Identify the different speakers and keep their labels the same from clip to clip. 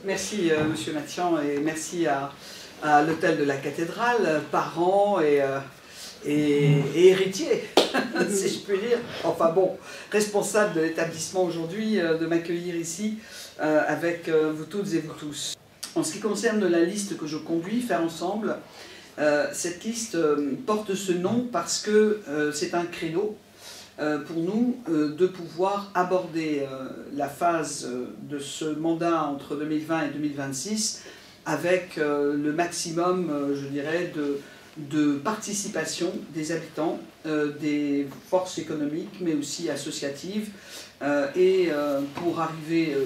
Speaker 1: Merci Monsieur Mathian et merci à l'hôtel de la cathédrale, parents et héritiers, si je puis dire. Enfin bon, responsable de l'établissement aujourd'hui, de m'accueillir ici avec vous toutes et vous tous. En ce qui concerne la liste que je conduis, Faire ensemble, cette liste porte ce nom parce que c'est un créneau pour nous de pouvoir aborder la phase de ce mandat entre 2020 et 2026 avec le maximum, je dirais, de participation des habitants, des forces économiques, mais aussi associatives, et pour arriver,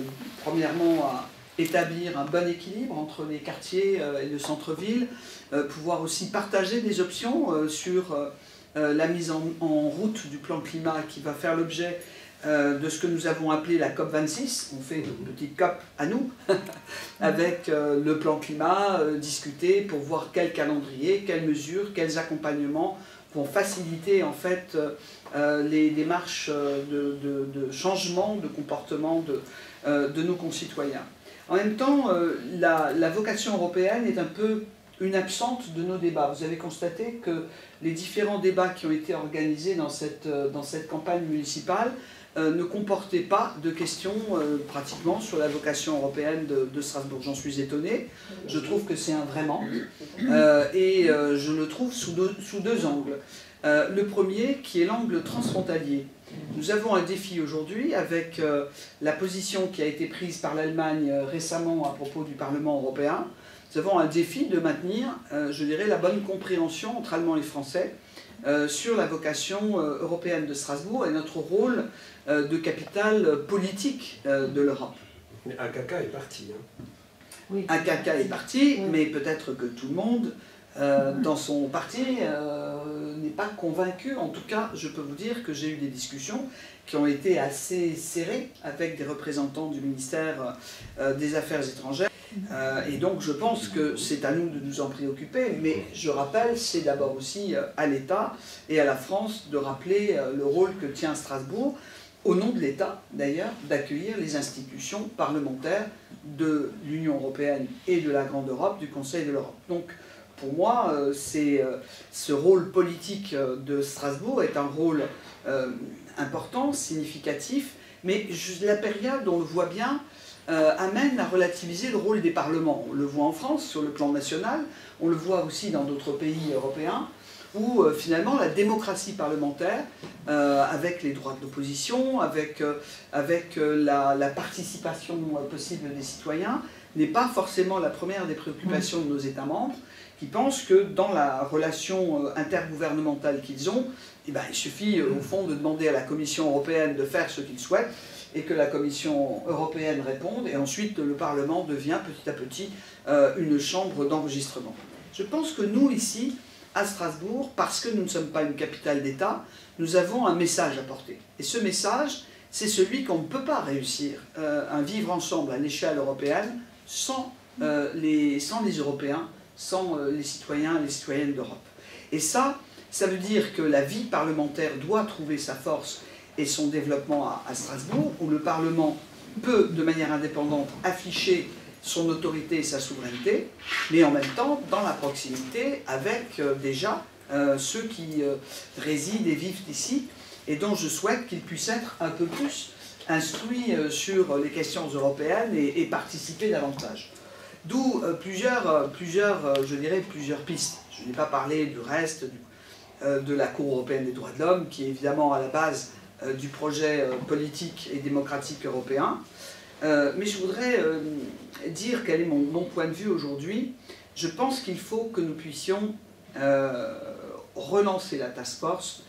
Speaker 1: premièrement, à établir un bon équilibre entre les quartiers et le centre-ville, pouvoir aussi partager des options sur la mise en route du plan climat qui va faire l'objet de ce que nous avons appelé la COP26. On fait une petite COP à nous, avec le plan climat, discuter pour voir quel calendrier, quelles mesures, quels accompagnements vont faciliter en fait les démarches de changement de comportement de nos concitoyens. En même temps, la vocation européenne est un peu une absente de nos débats. Vous avez constaté que les différents débats qui ont été organisés dans cette campagne municipale ne comportaient pas de questions pratiquement sur la vocation européenne de Strasbourg. J'en suis étonné. Je trouve que c'est un vrai manque. Et je le trouve sous deux angles. Le premier qui est l'angle transfrontalier. Nous avons un défi aujourd'hui avec la position qui a été prise par l'Allemagne récemment à propos du Parlement européen. Nous avons un défi de maintenir, je dirais, la bonne compréhension entre Allemands et Français sur la vocation européenne de Strasbourg et notre rôle de capitale politique de l'Europe.
Speaker 2: Mais AKK est parti. Hein.
Speaker 1: Oui. AKK est parti, oui. Mais peut-être que tout le monde dans son parti n'est pas convaincu. En tout cas, je peux vous dire que j'ai eu des discussions qui ont été assez serrées avec des représentants du ministère des Affaires étrangères. Et donc je pense que c'est à nous de nous en préoccuper, mais je rappelle, c'est d'abord aussi à l'État et à la France de rappeler le rôle que tient Strasbourg, au nom de l'État d'ailleurs, d'accueillir les institutions parlementaires de l'Union européenne et de la Grande Europe, du Conseil de l'Europe. Donc pour moi, ce rôle politique de Strasbourg est un rôle important, significatif, mais la période, on le voit bien, amène à relativiser le rôle des parlements. On le voit en France, sur le plan national, on le voit aussi dans d'autres pays européens, où finalement la démocratie parlementaire, avec les droits de l'opposition, avec la participation possible des citoyens, n'est pas forcément la première des préoccupations de nos États membres, qui pensent que dans la relation intergouvernementale qu'ils ont, eh ben, il suffit au fond de demander à la Commission européenne de faire ce qu'ils souhaitent, et que la Commission européenne réponde, et ensuite le Parlement devient petit à petit une chambre d'enregistrement. Je pense que nous, ici, à Strasbourg, parce que nous ne sommes pas une capitale d'État, nous avons un message à porter. Et ce message, c'est celui qu'on ne peut pas réussir un vivre ensemble à l'échelle européenne sans les Européens, sans les citoyens et les citoyennes d'Europe. Et ça veut dire que la vie parlementaire doit trouver sa force et son développement à Strasbourg, où le Parlement peut, de manière indépendante, afficher son autorité et sa souveraineté, mais en même temps, dans la proximité, avec déjà ceux qui résident et vivent ici, et dont je souhaite qu'ils puissent être un peu plus instruits sur les questions européennes et participer davantage. D'où plusieurs pistes. Je n'ai pas parlé du reste de la Cour européenne des droits de l'homme, qui est évidemment à la base du projet politique et démocratique européen. Mais je voudrais dire quel est mon point de vue aujourd'hui. Je pense qu'il faut que nous puissions relancer la task force,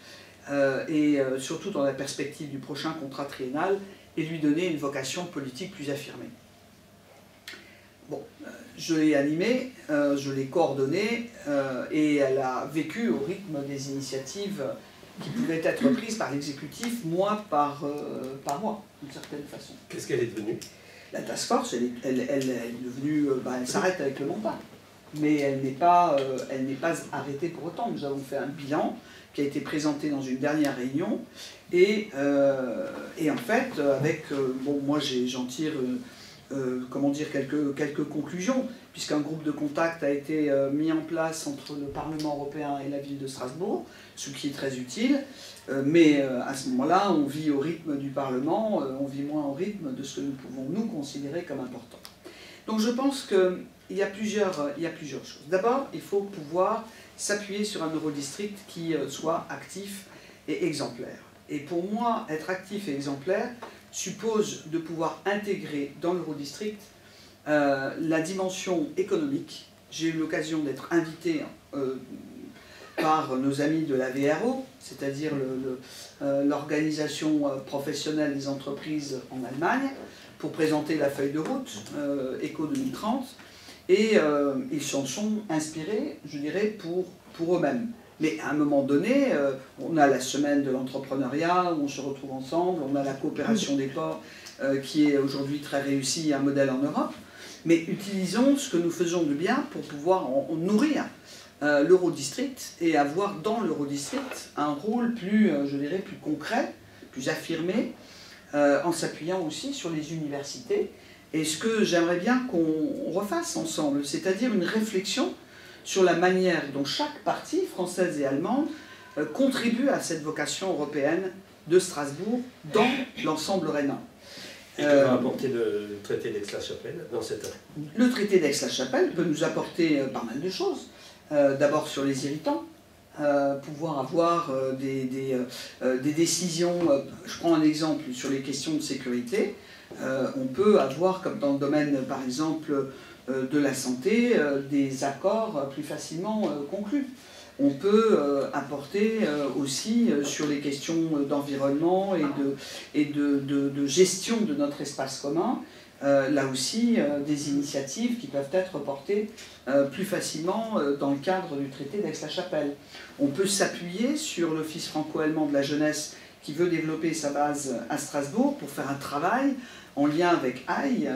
Speaker 1: et surtout dans la perspective du prochain contrat triennal, et lui donner une vocation politique plus affirmée. Bon, je l'ai animée, je l'ai coordonnée, et elle a vécu au rythme des initiatives qui pouvaient être prises par l'exécutif, mois par mois, d'une certaine façon.
Speaker 2: Qu'est-ce qu'elle est devenue?
Speaker 1: La task force, elle est devenue, elle s'arrête avec le mandat, mais elle n'est pas arrêtée pour autant. Nous avons fait un bilan qui a été présenté dans une dernière réunion, et en fait, avec, bon, moi j'en tire comment dire, quelques conclusions, puisqu'un groupe de contact a été mis en place entre le Parlement européen et la ville de Strasbourg, ce qui est très utile, mais à ce moment-là, on vit au rythme du Parlement, on vit moins au rythme de ce que nous pouvons nous considérer comme important. Donc je pense qu'il y a plusieurs choses. D'abord, il faut pouvoir s'appuyer sur un Eurodistrict qui soit actif et exemplaire. Et pour moi, être actif et exemplaire suppose de pouvoir intégrer dans l'Eurodistrict la dimension économique. J'ai eu l'occasion d'être invité par nos amis de la VRO, c'est-à-dire l'organisation professionnelle des entreprises en Allemagne, pour présenter la feuille de route Eco 2030, et ils s'en sont inspirés, je dirais, pour eux-mêmes. Mais à un moment donné, on a la semaine de l'entrepreneuriat, où on se retrouve ensemble, on a la coopération des ports, qui est aujourd'hui très réussie, un modèle en Europe, mais utilisons ce que nous faisons de bien pour pouvoir en nourrir l'Eurodistrict et avoir dans l'Eurodistrict un rôle plus, je dirais, plus concret, plus affirmé, en s'appuyant aussi sur les universités. Et ce que j'aimerais bien qu'on refasse ensemble, c'est-à-dire une réflexion sur la manière dont chaque partie, française et allemande, contribue à cette vocation européenne de Strasbourg dans l'ensemble rhénan.
Speaker 2: Et que va apporter le traité d'Aix-la-Chapelle dans cette œuvre?
Speaker 1: Le traité d'Aix-la-Chapelle peut nous apporter pas mal de choses. D'abord sur les irritants, pouvoir avoir des décisions, je prends un exemple sur les questions de sécurité, on peut avoir, comme dans le domaine par exemple de la santé, des accords plus facilement conclus. On peut apporter aussi sur les questions d'environnement et de gestion de notre espace commun, là aussi des initiatives qui peuvent être portées plus facilement dans le cadre du traité d'Aix-la-Chapelle. On peut s'appuyer sur l'Office franco-allemand de la jeunesse qui veut développer sa base à Strasbourg pour faire un travail en lien avec AI,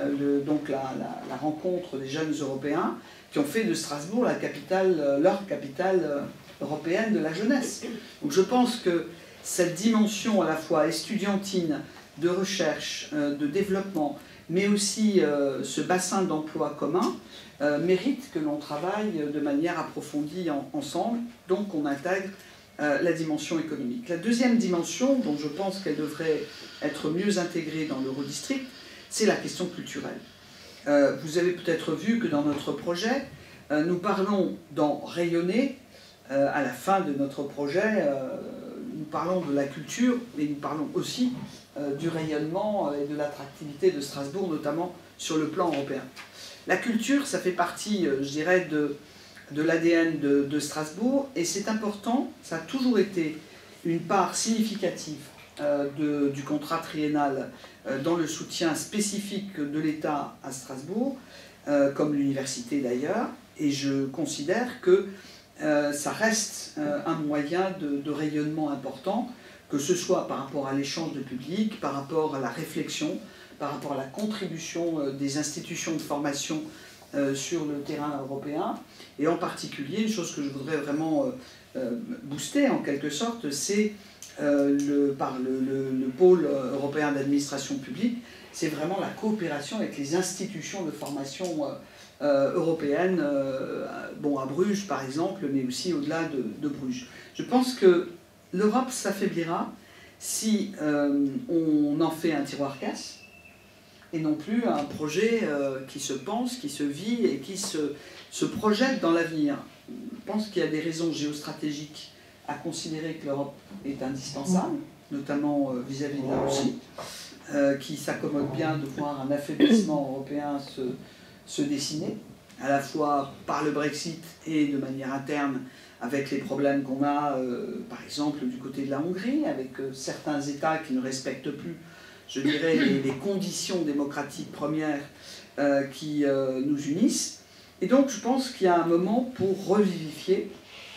Speaker 1: donc la rencontre des jeunes Européens qui ont fait de Strasbourg leur capitale européenne de la jeunesse. Donc je pense que cette dimension à la fois estudiantine, de recherche, de développement, mais aussi ce bassin d'emploi commun, mérite que l'on travaille de manière approfondie ensemble, donc on intègre la dimension économique. La deuxième dimension, dont je pense qu'elle devrait être mieux intégrée dans l'Eurodistrict, c'est la question culturelle. Vous avez peut-être vu que dans notre projet, nous parlons d'en rayonner. À la fin de notre projet, nous parlons de la culture, mais nous parlons aussi du rayonnement et de l'attractivité de Strasbourg, notamment sur le plan européen. La culture, ça fait partie, je dirais, de l'ADN de Strasbourg, et c'est important, ça a toujours été une part significative du contrat triennal dans le soutien spécifique de l'État à Strasbourg, comme l'université d'ailleurs, et je considère que ça reste un moyen de rayonnement important, que ce soit par rapport à l'échange de public, par rapport à la réflexion, par rapport à la contribution des institutions de formation sur le terrain européen, et en particulier, une chose que je voudrais vraiment booster en quelque sorte, c'est par le pôle européen d'administration publique, c'est vraiment la coopération avec les institutions de formation européennes, à Bruges par exemple, mais aussi au-delà de Bruges. Je pense que l'Europe s'affaiblira si on en fait un tiroir casse, et non plus un projet qui se pense, qui se vit et qui se projette dans l'avenir. Je pense qu'il y a des raisons géostratégiques à considérer que l'Europe est indispensable, notamment vis-à-vis de la Russie, qui s'accommode bien de voir un affaiblissement européen se dessiner, à la fois par le Brexit et de manière interne avec les problèmes qu'on a, par exemple, du côté de la Hongrie, avec certains États qui ne respectent plus, je dirais, les conditions démocratiques premières qui nous unissent. Et donc, je pense qu'il y a un moment pour revivifier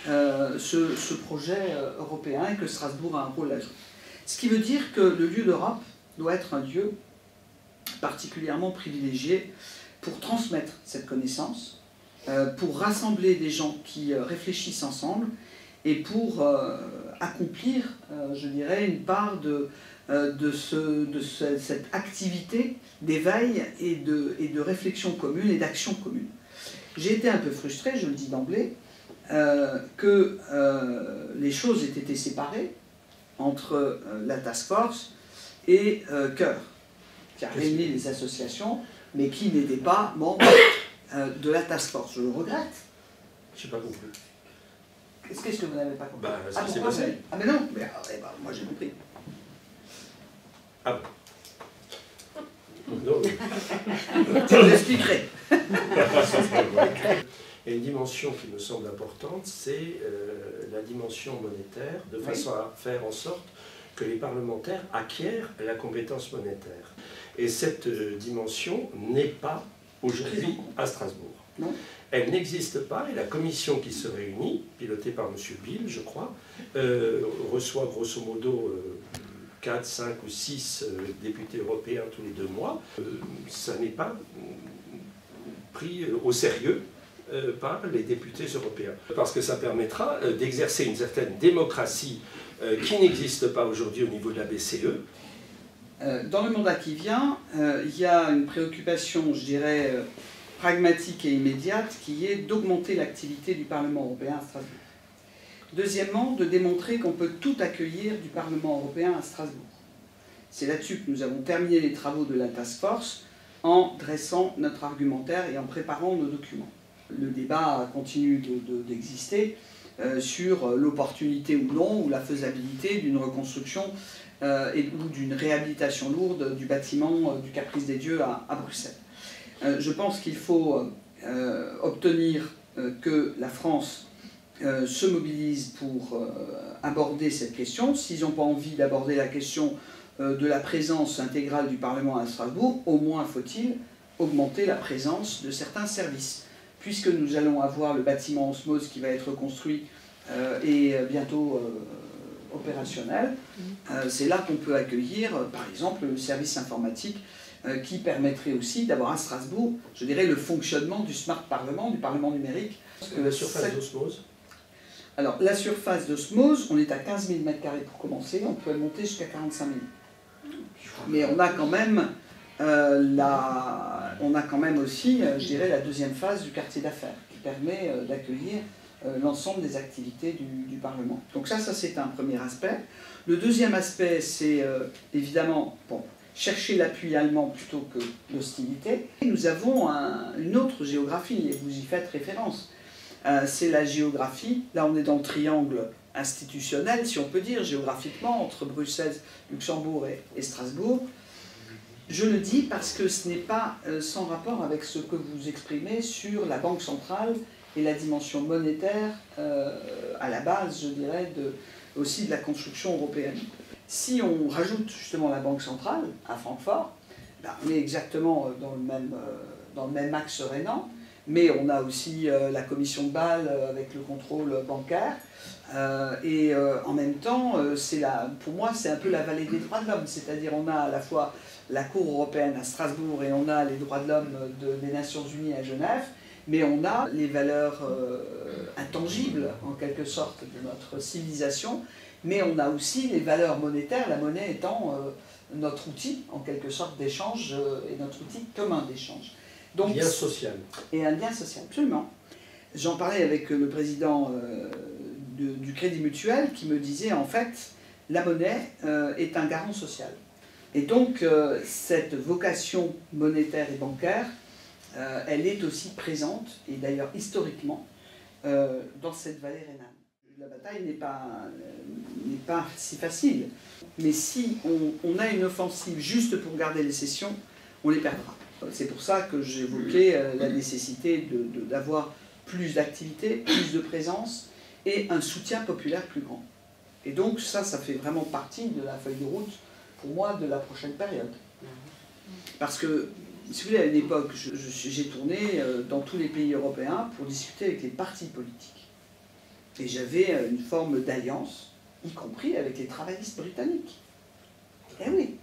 Speaker 1: ce projet européen et que Strasbourg a un rôle à jouer. Ce qui veut dire que le lieu d'Europe doit être un lieu particulièrement privilégié pour transmettre cette connaissance, pour rassembler des gens qui réfléchissent ensemble et pour accomplir, je dirais, une part de cette activité d'éveil et de réflexion commune et d'action commune. J'ai été un peu frustré, je le dis d'emblée, que les choses aient été séparées entre la task force et Cœur, qui a réuni les associations, mais qui n'était pas membre de la task force. Je le regrette.
Speaker 2: Je n'ai pas compris.
Speaker 1: Qu'est-ce que vous n'avez pas compris?
Speaker 2: Ça s'est passé.
Speaker 1: Ah mais non, mais, moi j'ai compris.
Speaker 2: Ah bon. Non.
Speaker 1: Je vous expliquerai.
Speaker 2: Et une dimension qui me semble importante, c'est la dimension monétaire, de façon à faire en sorte que les parlementaires acquièrent la compétence monétaire. Et cette dimension n'est pas aujourd'hui à Strasbourg.
Speaker 1: Non.
Speaker 2: Elle n'existe pas, et la commission qui se réunit, pilotée par M. Bill, je crois, reçoit grosso modo 4, 5 ou 6 députés européens tous les 2 mois. Ça n'est pas pris au sérieux par les députés européens. Parce que ça permettra d'exercer une certaine démocratie qui n'existe pas aujourd'hui au niveau de la BCE.
Speaker 1: Dans le mandat qui vient, il y a une préoccupation, je dirais, pragmatique et immédiate, qui est d'augmenter l'activité du Parlement européen à Strasbourg. Deuxièmement, de démontrer qu'on peut tout accueillir du Parlement européen à Strasbourg. C'est là-dessus que nous avons terminé les travaux de la task force en dressant notre argumentaire et en préparant nos documents. Le débat continue d'exister sur l'opportunité ou non, ou la faisabilité d'une reconstruction ou d'une réhabilitation lourde du bâtiment du Caprice des Dieux à Bruxelles. Je pense qu'il faut obtenir que la France se mobilise pour aborder cette question. S'ils n'ont pas envie d'aborder la question de la présence intégrale du Parlement à Strasbourg, au moins faut-il augmenter la présence de certains services. Puisque nous allons avoir le bâtiment Osmose qui va être construit et bientôt opérationnel, c'est là qu'on peut accueillir, par exemple, le service informatique qui permettrait aussi d'avoir à Strasbourg, je dirais, le fonctionnement du Smart Parlement, du Parlement numérique.
Speaker 2: La surface d'Osmose?
Speaker 1: Alors, la surface d'Osmose, on est à 15 000 m² pour commencer, on peut monter jusqu'à 45 000. Mais on a quand même, aussi, je dirais, la deuxième phase du quartier d'affaires, qui permet d'accueillir l'ensemble des activités du Parlement. Donc ça c'est un premier aspect. Le deuxième aspect, c'est évidemment chercher l'appui allemand plutôt que l'hostilité. Nous avons une autre géographie, et vous y faites référence. C'est la géographie, là on est dans le triangle institutionnel, si on peut dire, géographiquement, entre Bruxelles, Luxembourg et Strasbourg. Je le dis parce que ce n'est pas sans rapport avec ce que vous exprimez sur la Banque centrale et la dimension monétaire à la base, je dirais, aussi de la construction européenne. Si on rajoute justement la Banque centrale à Francfort, on est exactement dans le même axe rénan, mais on a aussi la commission de Bâle avec le contrôle bancaire, et en même temps, pour moi, c'est un peu la vallée des droits de l'homme, c'est-à-dire on a à la fois la Cour européenne à Strasbourg et on a les droits de l'homme des Nations Unies à Genève, mais on a les valeurs intangibles, en quelque sorte, de notre civilisation, mais on a aussi les valeurs monétaires, la monnaie étant notre outil, en quelque sorte, d'échange, et notre outil commun d'échange.
Speaker 2: Donc, lien social.
Speaker 1: Et un lien social, absolument. J'en parlais avec le président du Crédit Mutuel, qui me disait, en fait, la monnaie est un garant social. Et donc, cette vocation monétaire et bancaire, elle est aussi présente, et d'ailleurs historiquement, dans cette vallée rhénane. La bataille n'est pas si facile, mais si on a une offensive juste pour garder les cessions, on les perdra. C'est pour ça que j'évoquais la nécessité d'avoir plus d'activité, plus de présence et un soutien populaire plus grand. Et donc ça fait vraiment partie de la feuille de route, pour moi, de la prochaine période. Parce que, si vous voulez, à une époque, j'ai tourné dans tous les pays européens pour discuter avec les partis politiques. Et j'avais une forme d'alliance, y compris avec les travaillistes britanniques. Eh oui,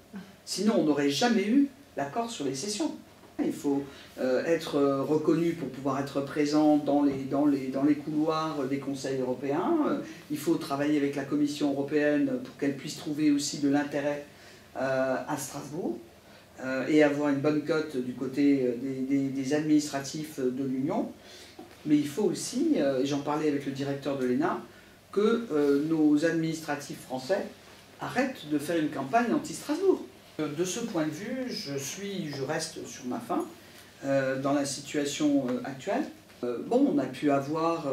Speaker 1: sinon on n'aurait jamais eu l'accord sur les cessions. Il faut être reconnu pour pouvoir être présent dans les couloirs des conseils européens. Il faut travailler avec la Commission européenne pour qu'elle puisse trouver aussi de l'intérêt à Strasbourg et avoir une bonne cote du côté des administratifs de l'Union. Mais il faut aussi, et j'en parlais avec le directeur de l'ENA, que nos administratifs français arrêtent de faire une campagne anti-Strasbourg. De ce point de vue, je reste sur ma faim dans la situation actuelle. Bon, on a pu avoir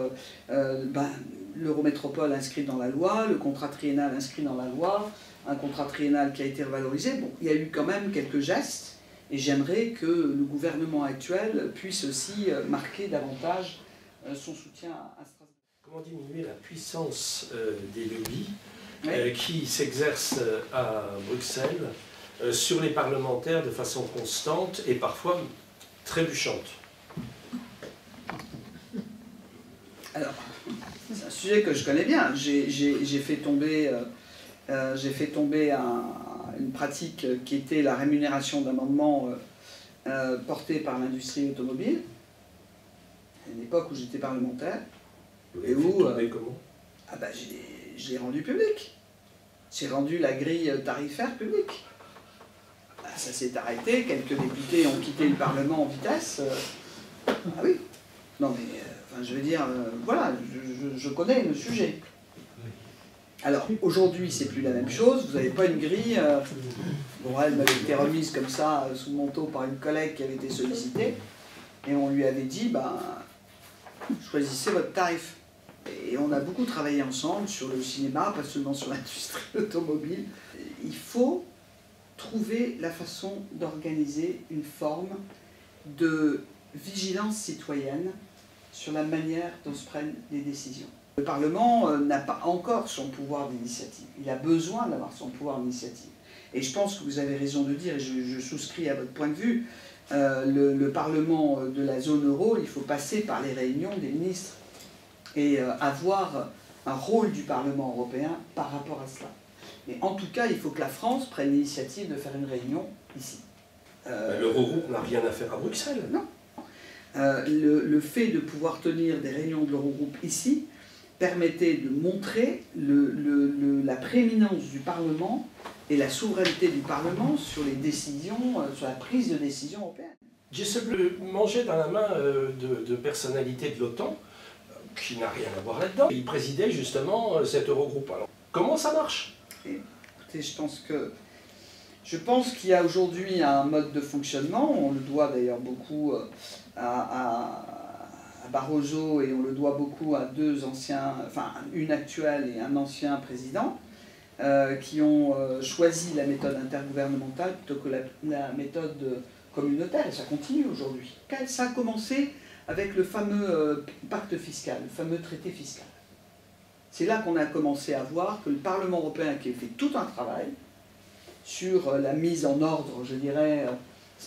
Speaker 1: l'Eurométropole inscrit dans la loi, le contrat triennal inscrit dans la loi, un contrat triennal qui a été revalorisé. Bon, il y a eu quand même quelques gestes et j'aimerais que le gouvernement actuel puisse aussi marquer davantage son soutien à Strasbourg.
Speaker 2: Comment diminuer la puissance des lobbies
Speaker 1: Oui.
Speaker 2: qui s'exercent à Bruxelles sur les parlementaires de façon constante et parfois trébuchante?
Speaker 1: Alors, c'est un sujet que je connais bien. J'ai fait tomber, une pratique qui était la rémunération d'amendements portés par l'industrie automobile, à une époque où j'étais parlementaire.
Speaker 2: Et où comment?
Speaker 1: Ah ben, je l'ai rendu public. J'ai rendu la grille tarifaire publique. Ça s'est arrêté, quelques députés ont quitté le Parlement en vitesse. Ah oui. Non mais, enfin, je veux dire, voilà, je connais le sujet. Alors, aujourd'hui, c'est plus la même chose. Vous n'avez pas une grille. Bon, elle m'avait été remise comme ça, sous le manteau, par une collègue qui avait été sollicitée. Et on lui avait dit, ben, choisissez votre tarif. Et on a beaucoup travaillé ensemble sur le cinéma, pas seulement sur l'industrie automobile. Il faut trouver la façon d'organiser une forme de vigilance citoyenne sur la manière dont se prennent les décisions. Le Parlement n'a pas encore son pouvoir d'initiative. Il a besoin d'avoir son pouvoir d'initiative. Et je pense que vous avez raison de dire, et je souscris à votre point de vue, le Parlement de la zone euro, il faut passer par les réunions des ministres et avoir un rôle du Parlement européen par rapport à cela. Mais en tout cas, il faut que la France prenne l'initiative de faire une réunion ici.
Speaker 2: L'Eurogroupe n'a rien à faire à Bruxelles.
Speaker 1: Non. Le fait de pouvoir tenir des réunions de l'Eurogroupe ici permettait de montrer la prééminence du Parlement et la souveraineté du Parlement sur les décisions, sur la prise de décision européenne.
Speaker 2: Gisèle mangeait dans la main de personnalités de l'OTAN qui n'a rien à voir là-dedans. Il présidait justement cet Eurogroupe. Alors, comment ça marche?
Speaker 1: Écoutez, je pense qu'il y a aujourd'hui un mode de fonctionnement, on le doit d'ailleurs beaucoup à Barroso et on le doit beaucoup à deux anciens, enfin une actuelle et un ancien président, qui ont choisi la méthode intergouvernementale plutôt que la méthode communautaire, et ça continue aujourd'hui. Ça a commencé avec le fameux pacte fiscal, le fameux traité fiscal. C'est là qu'on a commencé à voir que le Parlement européen, qui a fait tout un travail sur la mise en ordre, je dirais,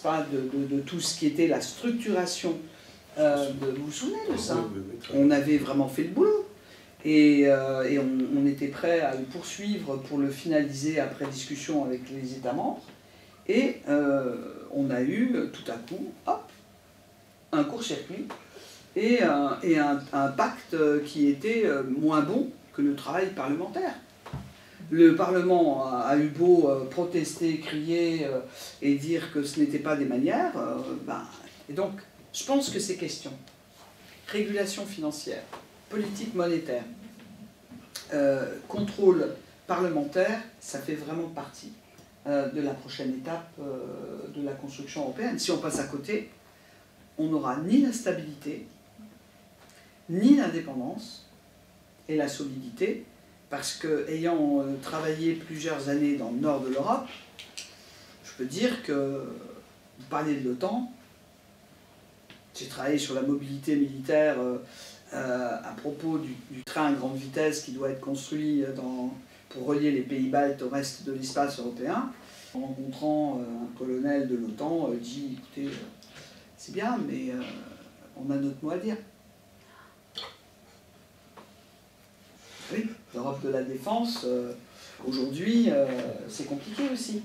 Speaker 1: de tout ce qui était la structuration, vous vous souvenez de ça? On avait vraiment fait le boulot. Et on était prêt à le poursuivre pour le finaliser après discussion avec les États membres. Et on a eu tout à coup, hop, un court-circuit et un pacte qui était moins bon que le travail parlementaire. Le Parlement a eu beau protester, crier et dire que ce n'était pas des manières. Et donc, je pense que ces questions, régulation financière, politique monétaire, contrôle parlementaire, ça fait vraiment partie de la prochaine étape de la construction européenne. Si on passe à côté, on n'aura ni la stabilité, ni l'indépendance et la solidité, parce que, ayant travaillé plusieurs années dans le nord de l'Europe, je peux dire que, vous parlez de l'OTAN, j'ai travaillé sur la mobilité militaire à propos du train à grande vitesse qui doit être construit pour relier les pays baltes au reste de l'espace européen. En rencontrant un colonel de l'OTAN, dit « Écoutez, c'est bien, mais on a notre mot à dire. » Oui, l'Europe de la défense, aujourd'hui, c'est compliqué aussi.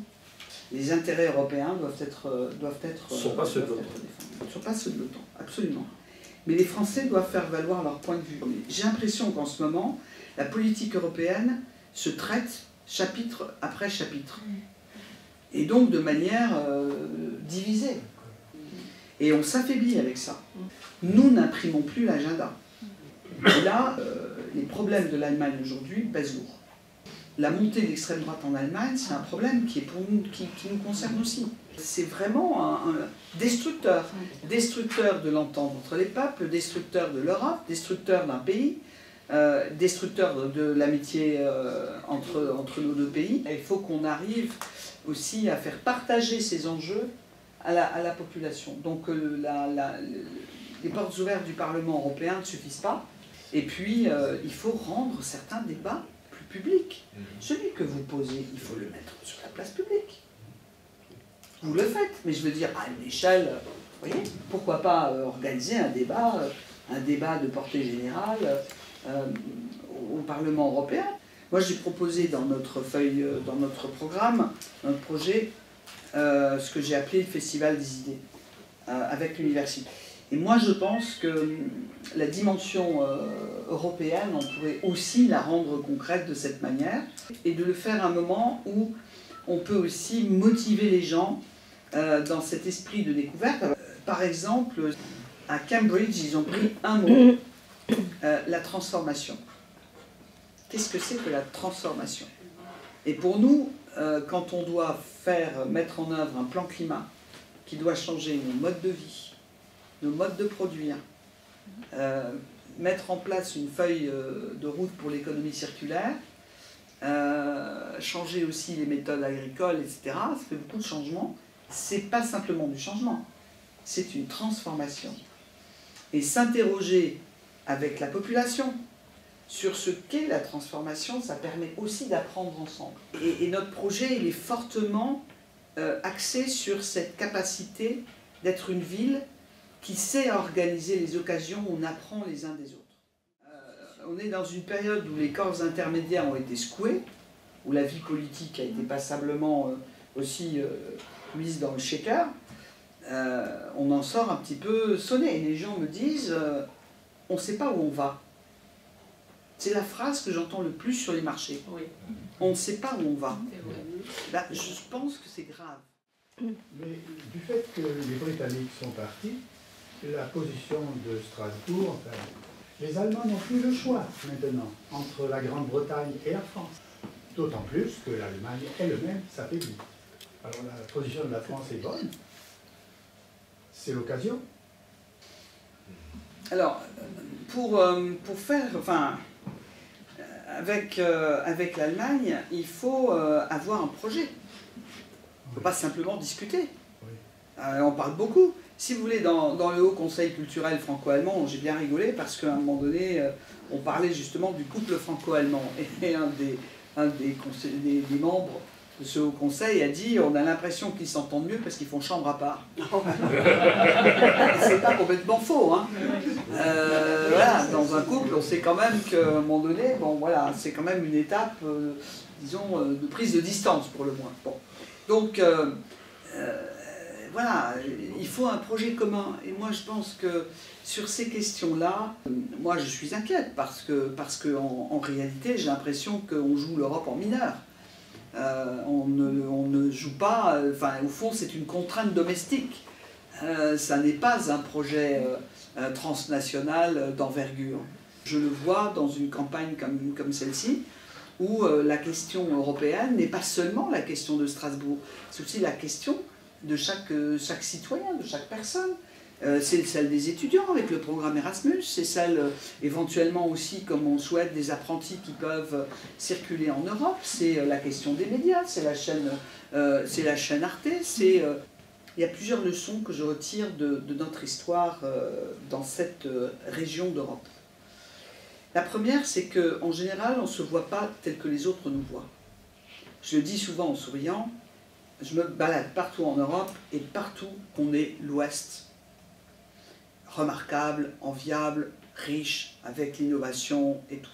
Speaker 1: Les intérêts européens doivent être
Speaker 2: sont pas ceux de l'OTAN.
Speaker 1: Ils ne sont pas ceux de l'OTAN, absolument. Mais les Français doivent faire valoir leur point de vue. J'ai l'impression qu'en ce moment, la politique européenne se traite chapitre après chapitre. Et donc de manière divisée. Et on s'affaiblit avec ça. Nous n'imprimons plus l'agenda. Et là, les problèmes de l'Allemagne aujourd'hui pèsent lourd. La montée de l'extrême droite en Allemagne, c'est un problème qui nous concerne aussi. C'est vraiment un destructeur. Destructeur de l'entente entre les peuples, destructeur de l'Europe, destructeur d'un pays, destructeur de l'amitié entre nos deux pays. Et il faut qu'on arrive aussi à faire partager ces enjeux à la population. Donc les portes ouvertes du Parlement européen ne suffisent pas. Et puis, il faut rendre certains débats plus publics. Celui que vous posez, il faut le mettre sur la place publique. Vous le faites, mais je veux dire, à une échelle, vous voyez, pourquoi pas organiser un débat de portée générale au Parlement européen. Moi, j'ai proposé dans notre feuille, dans notre programme, notre projet, ce que j'ai appelé le Festival des idées, avec l'université. Et moi, je pense que la dimension européenne, on pourrait aussi la rendre concrète de cette manière, et de le faire à un moment où on peut aussi motiver les gens dans cet esprit de découverte. Par exemple, à Cambridge, ils ont pris un mot, la transformation. Qu'est-ce que c'est que la transformation? Et pour nous, quand on doit mettre en œuvre un plan climat qui doit changer nos modes de vie, nos modes de produire, mettre en place une feuille de route pour l'économie circulaire, changer aussi les méthodes agricoles, etc. Ça fait beaucoup de changements. C'est pas simplement du changement, c'est une transformation. Et s'interroger avec la population sur ce qu'est la transformation, ça permet aussi d'apprendre ensemble. Et notre projet, il est fortement axé sur cette capacité d'être une ville qui sait organiser les occasions où on apprend les uns des autres. On est dans une période où les corps intermédiaires ont été secoués, où la vie politique a été passablement aussi mise dans le shaker. On en sort un petit peu sonné. Et les gens me disent on ne sait pas où on va. C'est la phrase que j'entends le plus sur les marchés. Oui. On ne sait pas où on va. Là, je pense que c'est grave.
Speaker 3: Mais du fait que les Britanniques sont partis, la position de Strasbourg, enfin, les Allemands n'ont plus le choix maintenant entre la Grande-Bretagne et la France. D'autant plus que l'Allemagne elle-même s'affaiblit. Alors la position de la France est bonne. C'est l'occasion.
Speaker 1: Alors, pour faire... Enfin, avec l'Allemagne, il faut avoir un projet. Il ne faut pas simplement discuter. On parle beaucoup. Si vous voulez, dans le Haut Conseil culturel franco-allemand, j'ai bien rigolé parce qu'à un moment donné, on parlait justement du couple franco-allemand. Et un des membres de ce Haut Conseil a dit « on a l'impression qu'ils s'entendent mieux parce qu'ils font chambre à part ». C'est pas complètement faux. Hein. Voilà, dans un couple, on sait quand même qu'à un moment donné, bon, voilà, c'est quand même une étape, disons, de prise de distance pour le moins. Bon. Donc, voilà, il faut un projet commun. Et moi, je pense que sur ces questions-là, moi, je suis inquiète parce que en réalité, j'ai l'impression qu'on joue l'Europe en mineur. On ne joue pas, enfin, au fond, c'est une contrainte domestique. Ça n'est pas un projet transnational d'envergure. Je le vois dans une campagne comme celle-ci, où la question européenne n'est pas seulement la question de Strasbourg, c'est aussi la question de chaque citoyen, de chaque personne. C'est celle des étudiants avec le programme Erasmus, c'est celle éventuellement aussi, comme on souhaite, des apprentis qui peuvent circuler en Europe, c'est la question des médias, c'est la chaîne Arte, il y a plusieurs leçons que je retire de notre histoire dans cette région d'Europe. La première, c'est qu'en général, on ne se voit pas tel que les autres nous voient. Je le dis souvent en souriant, je me balade partout en Europe et partout on est l'Ouest. Remarquable, enviable, riche, avec l'innovation et tout.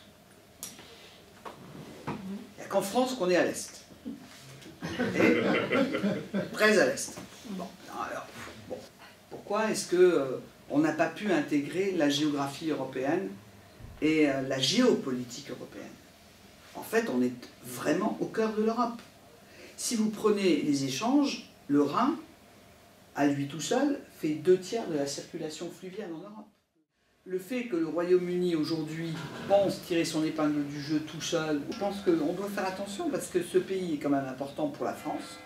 Speaker 1: Il n'y a qu'en France qu'on est à l'Est. et très à l'est. Bon, alors, bon, pourquoi est-ce qu'on n'a pas pu intégrer la géographie européenne et la géopolitique européenne? En fait, on est vraiment au cœur de l'Europe. Si vous prenez les échanges, le Rhin, à lui tout seul, fait 2/3 de la circulation fluviale en Europe. Le fait que le Royaume-Uni aujourd'hui pense tirer son épingle du jeu tout seul, je pense qu'on doit faire attention parce que ce pays est quand même important pour la France.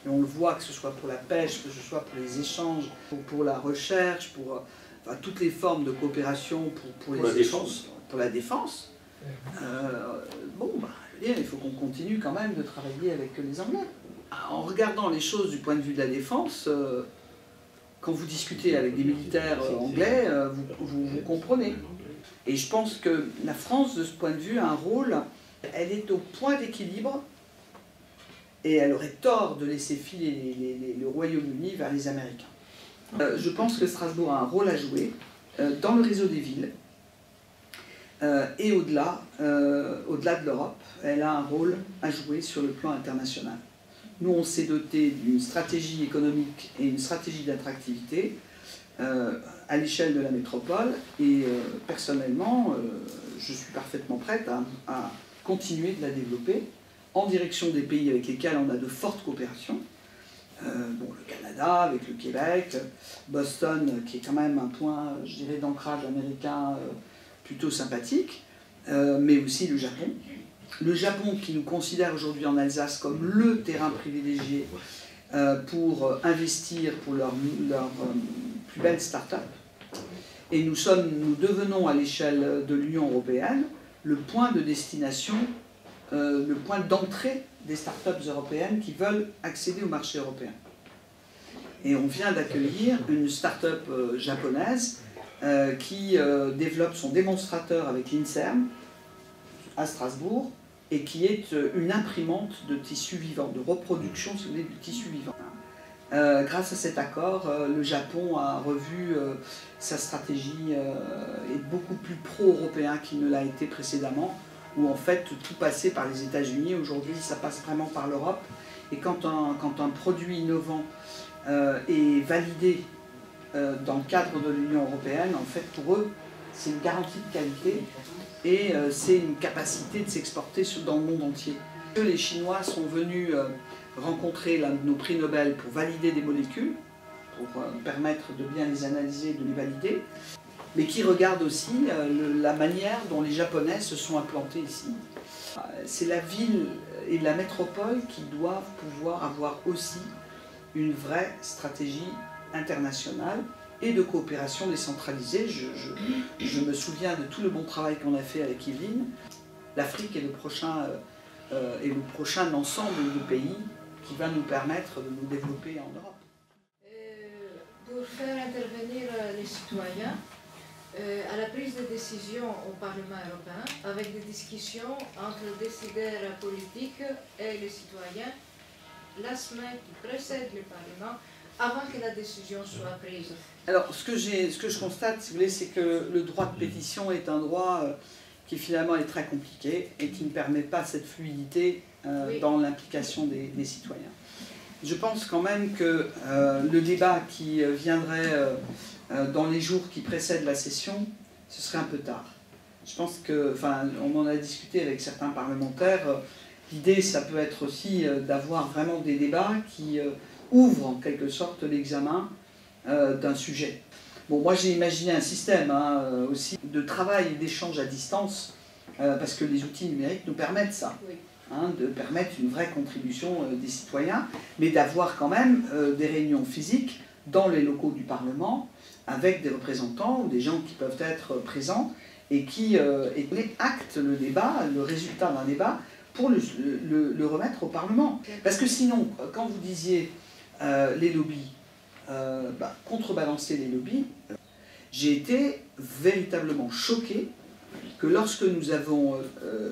Speaker 1: Et on le voit, que ce soit pour la pêche, que ce soit pour les échanges, pour la recherche, pour enfin, toutes les formes de coopération pour les échanges, pour la défense. Bon, bah, je veux dire, il faut qu'on continue quand même de travailler avec les Anglais. En regardant les choses du point de vue de la défense, quand vous discutez avec des militaires anglais, vous comprenez. Et je pense que la France, de ce point de vue, a un rôle, elle est au point d'équilibre, et elle aurait tort de laisser filer le Royaume-Uni vers les Américains. Je pense que Strasbourg a un rôle à jouer dans le réseau des villes, et au-delà de l'Europe, elle a un rôle à jouer sur le plan international. Nous, on s'est doté d'une stratégie économique et une stratégie d'attractivité à l'échelle de la métropole, et personnellement, je suis parfaitement prête à continuer de la développer en direction des pays avec lesquels on a de fortes coopérations. Bon, le Canada, avec le Québec, Boston, qui est quand même un point, je dirais, d'ancrage américain plutôt sympathique, mais aussi le Japon. Le Japon qui nous considère aujourd'hui en Alsace comme le terrain privilégié pour investir pour leur plus belle start-up. Et nous devenons à l'échelle de l'Union européenne le point de destination, le point d'entrée des start-up européennes qui veulent accéder au marché européen. Et on vient d'accueillir une start-up japonaise qui développe son démonstrateur avec l'INSERM à Strasbourg, et qui est une imprimante de tissu vivant, de reproduction, si vous voulez, du tissu vivant. Grâce à cet accord, le Japon a revu sa stratégie, est beaucoup plus pro-européen qu'il ne l'a été précédemment, où en fait tout passait par les États-Unis. Aujourd'hui, ça passe vraiment par l'Europe. Et quand un produit innovant est validé dans le cadre de l'Union européenne, en fait pour eux, c'est une garantie de qualité et c'est une capacité de s'exporter dans le monde entier. Les Chinois sont venus rencontrer l'un de nos prix Nobel pour valider des molécules, pour permettre de bien les analyser et de les valider, mais qui regardent aussi la manière dont les Japonais se sont implantés ici. C'est la ville et la métropole qui doivent pouvoir avoir aussi une vraie stratégie internationale et de coopération décentralisée. Je me souviens de tout le bon travail qu'on a fait avec Yveline. L'Afrique est le prochain ensemble de pays qui va nous permettre de nous développer en Europe.
Speaker 4: Pour faire intervenir les citoyens à la prise de décision au Parlement européen, avec des discussions entre les décideurs politiques et les citoyens, la semaine qui précède le Parlement, avant que la décision soit prise.
Speaker 1: Alors, ce que je constate, si vous voulez, c'est que le droit de pétition est un droit qui finalement est très compliqué et qui ne permet pas cette fluidité oui, dans l'implication des citoyens. Je pense quand même que le débat qui viendrait dans les jours qui précèdent la session, ce serait un peu tard. Je pense que, enfin, on en a discuté avec certains parlementaires, l'idée, ça peut être aussi d'avoir vraiment des débats qui ouvrent en quelque sorte l'examen d'un sujet. Bon, moi j'ai imaginé un système aussi de travail et d'échange à distance, parce que les outils numériques nous permettent ça, oui, de permettre une vraie contribution des citoyens, mais d'avoir quand même des réunions physiques dans les locaux du Parlement, avec des représentants ou des gens qui peuvent être présents et qui actent le débat, le résultat d'un débat, pour le remettre au Parlement. Parce que sinon, quand vous disiez les lobbies, contrebalancer les lobbies, j'ai été véritablement choqué que lorsque nous avons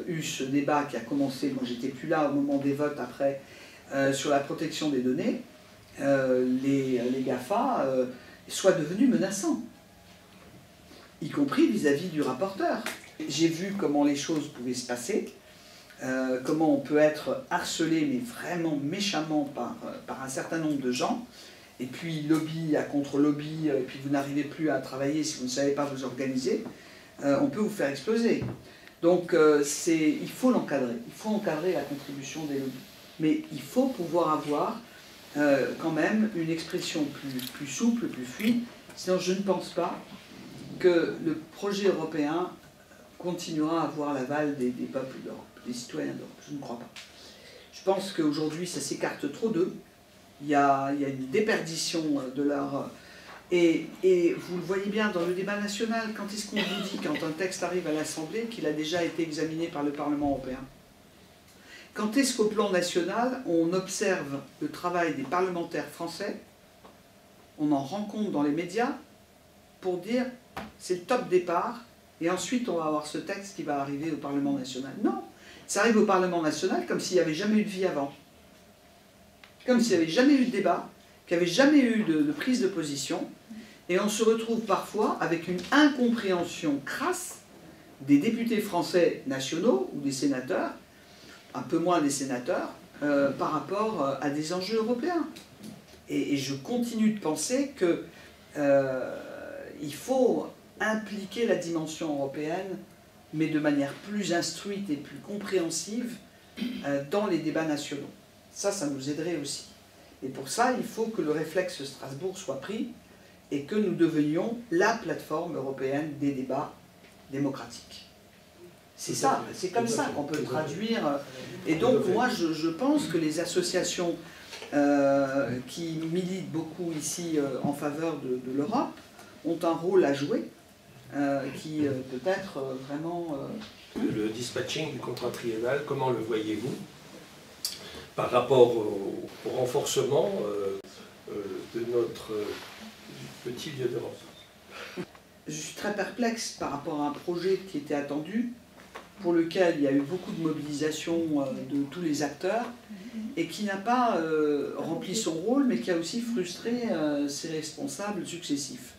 Speaker 1: eu ce débat qui a commencé, moi j'étais plus là au moment des votes après, sur la protection des données, les GAFA soient devenus menaçants, y compris vis-à-vis du rapporteur. J'ai vu comment les choses pouvaient se passer. comment on peut être harcelé, mais vraiment méchamment par un certain nombre de gens, et puis lobby à contre-lobby, et puis vous n'arrivez plus à travailler si vous ne savez pas vous organiser, on peut vous faire exploser. Donc il faut l'encadrer, il faut encadrer la contribution des lobbies. Mais il faut pouvoir avoir quand même une expression plus souple, plus fluide, sinon je ne pense pas que le projet européen continuera à avoir l'aval des peuples d'Europe, des citoyens d'Europe. Je ne crois pas. Je pense qu'aujourd'hui, ça s'écarte trop d'eux. Il y a une déperdition de leur... Et vous le voyez bien dans le débat national, quand est-ce qu'on vous dit, quand un texte arrive à l'Assemblée, qu'il a déjà été examiné par le Parlement européen? Quand est-ce qu'au plan national, on observe le travail des parlementaires français, on en rend compte dans les médias, pour dire c'est le top départ, et ensuite on va avoir ce texte qui va arriver au Parlement national? Non, ça arrive au Parlement national comme s'il n'y avait jamais eu de vie avant. Comme s'il n'y avait jamais eu de débat, qu'il n'y avait jamais eu de prise de position, et on se retrouve parfois avec une incompréhension crasse des députés français nationaux ou des sénateurs, un peu moins des sénateurs, par rapport à des enjeux européens. Et je continue de penser qu'il faut impliquer la dimension européenne, mais de manière plus instruite et plus compréhensive dans les débats nationaux. Ça nous aiderait aussi. Et pour ça, il faut que le réflexe Strasbourg soit pris et que nous devenions la plateforme européenne des débats démocratiques. C'est ça, c'est comme ça qu'on peut traduire. Et donc, moi, je pense que les associations qui militent beaucoup ici en faveur de l'Europe ont un rôle à jouer, qui peut être vraiment...
Speaker 2: Le dispatching du contrat triennal, comment le voyez-vous par rapport au renforcement de notre petit lieu d'Europe?
Speaker 1: Je suis très perplexe par rapport à un projet qui était attendu, pour lequel il y a eu beaucoup de mobilisation de tous les acteurs, et qui n'a pas rempli son rôle, mais qui a aussi frustré ses responsables successifs.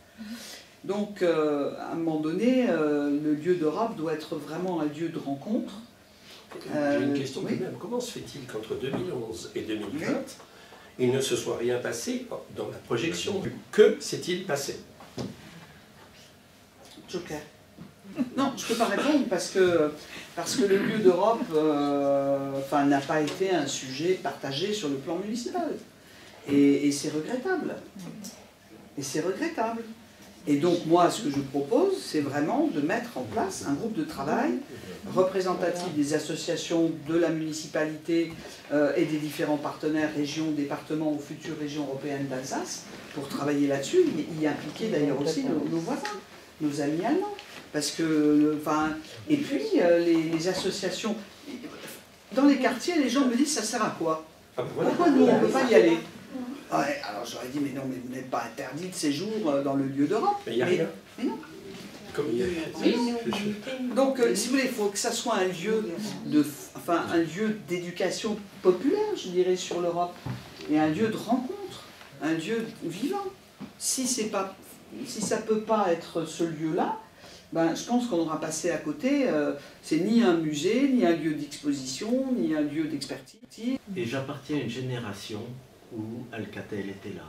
Speaker 1: Donc, à un moment donné, le lieu d'Europe doit être vraiment un lieu de rencontre.
Speaker 2: J'ai une question tout de même. Comment se fait-il qu'entre 2011 et 2020, il ne se soit rien passé dans la projection? Que s'est-il passé?
Speaker 1: Joker. Non, je ne peux pas répondre parce que le lieu d'Europe n'a pas été un sujet partagé sur le plan municipal. Et c'est regrettable. Et c'est regrettable. Et donc moi, ce que je propose, c'est vraiment de mettre en place un groupe de travail représentatif des associations, de la municipalité et des différents partenaires, régions, départements ou futures régions européennes d'Alsace, pour travailler là-dessus, mais y impliquer d'ailleurs aussi nos voisins, nos amis allemands. Parce que, et puis les associations, dans les quartiers, les gens me disent ça sert à quoi? Pourquoi nous on ne peut pas y aller? Ouais, alors j'aurais dit mais non, mais vous n'êtes pas interdit de séjour dans le lieu d'Europe.
Speaker 2: Mais il n'y a rien.
Speaker 1: Mais non.
Speaker 2: Comme il y a...
Speaker 1: Donc, si vous voulez, il faut que ça soit un lieu d'éducation populaire, je dirais, sur l'Europe, et un lieu de rencontre, un lieu vivant. Si ça ne peut pas être ce lieu-là, ben, je pense qu'on aura passé à côté. C'est ni un musée, ni un lieu d'exposition, ni un lieu d'expertise.
Speaker 5: Et j'appartiens à une génération où Alcatel était là.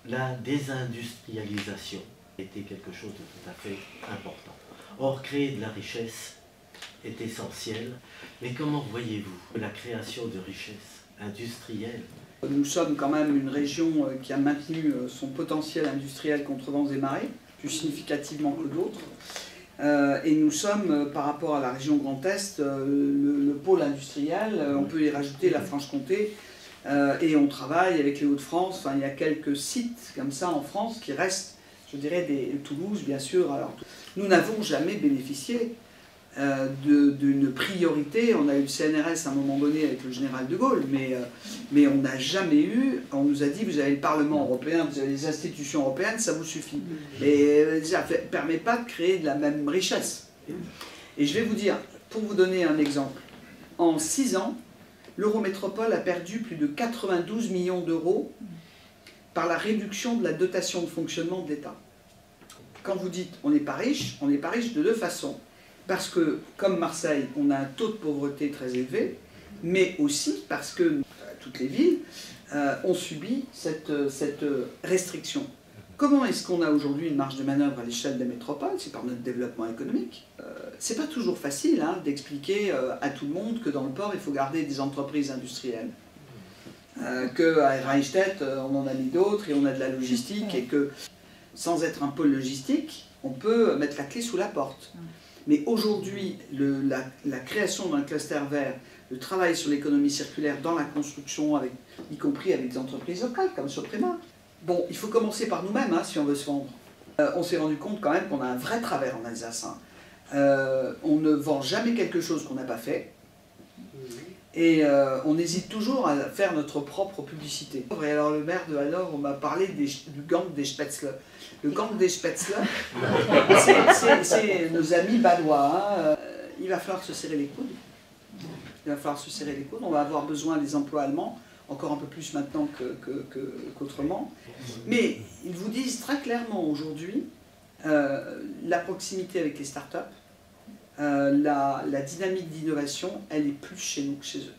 Speaker 5: La désindustrialisation était quelque chose de tout à fait important. Or, créer de la richesse est essentiel. Mais comment voyez-vous la création de richesse industrielle?
Speaker 1: Nous sommes quand même une région qui a maintenu son potentiel industriel contre vents et marées, plus significativement que d'autres. Et nous sommes, par rapport à la région Grand Est, le pôle industriel. On peut y rajouter la Franche-Comté. Et on travaille avec les Hauts-de-France. Enfin, il y a quelques sites comme ça en France qui restent, je dirais, Toulouse, bien sûr. Alors, nous n'avons jamais bénéficié d'une priorité. On a eu le CNRS à un moment donné avec le général de Gaulle, mais on n'a jamais eu, on nous a dit, vous avez le Parlement européen, vous avez les institutions européennes, ça vous suffit. Et ça ne permet pas de créer de la même richesse. Et je vais vous dire, pour vous donner un exemple, en 6 ans, l'Eurométropole a perdu plus de 92 millions d'euros par la réduction de la dotation de fonctionnement de l'État. Quand vous dites on n'est pas riche de deux façons. parce que, comme Marseille, on a un taux de pauvreté très élevé, mais aussi parce que toutes les villes ont subi cette restriction. Comment est-ce qu'on a aujourd'hui une marge de manœuvre à l'échelle des métropoles? C'est par notre développement économique. C'est pas toujours facile hein, d'expliquer à tout le monde que dans le port, il faut garder des entreprises industrielles. Qu'à Rheinstedt, on en a mis d'autres et on a de la logistique et que, sans être un pôle logistique, on peut mettre la clé sous la porte. Mais aujourd'hui, la création d'un cluster vert, le travail sur l'économie circulaire dans la construction, y compris avec des entreprises locales comme Soprema. Bon, il faut commencer par nous-mêmes hein, si on veut se vendre. On s'est rendu compte quand même qu'on a un vrai travers en Alsace. Hein. On ne vend jamais quelque chose qu'on n'a pas fait. Et on hésite toujours à faire notre propre publicité. Et alors le maire de Hanovre, on m'a parlé du gang des Spätzle. Le gang des Spätzle, c'est nos amis badois. Hein. Il va falloir se serrer les coudes. Il va falloir se serrer les coudes. On va avoir besoin des emplois allemands, encore un peu plus maintenant qu'autrement. Mais ils vous disent très clairement aujourd'hui, la proximité avec les startups, la dynamique d'innovation, elle est plus chez nous que chez eux.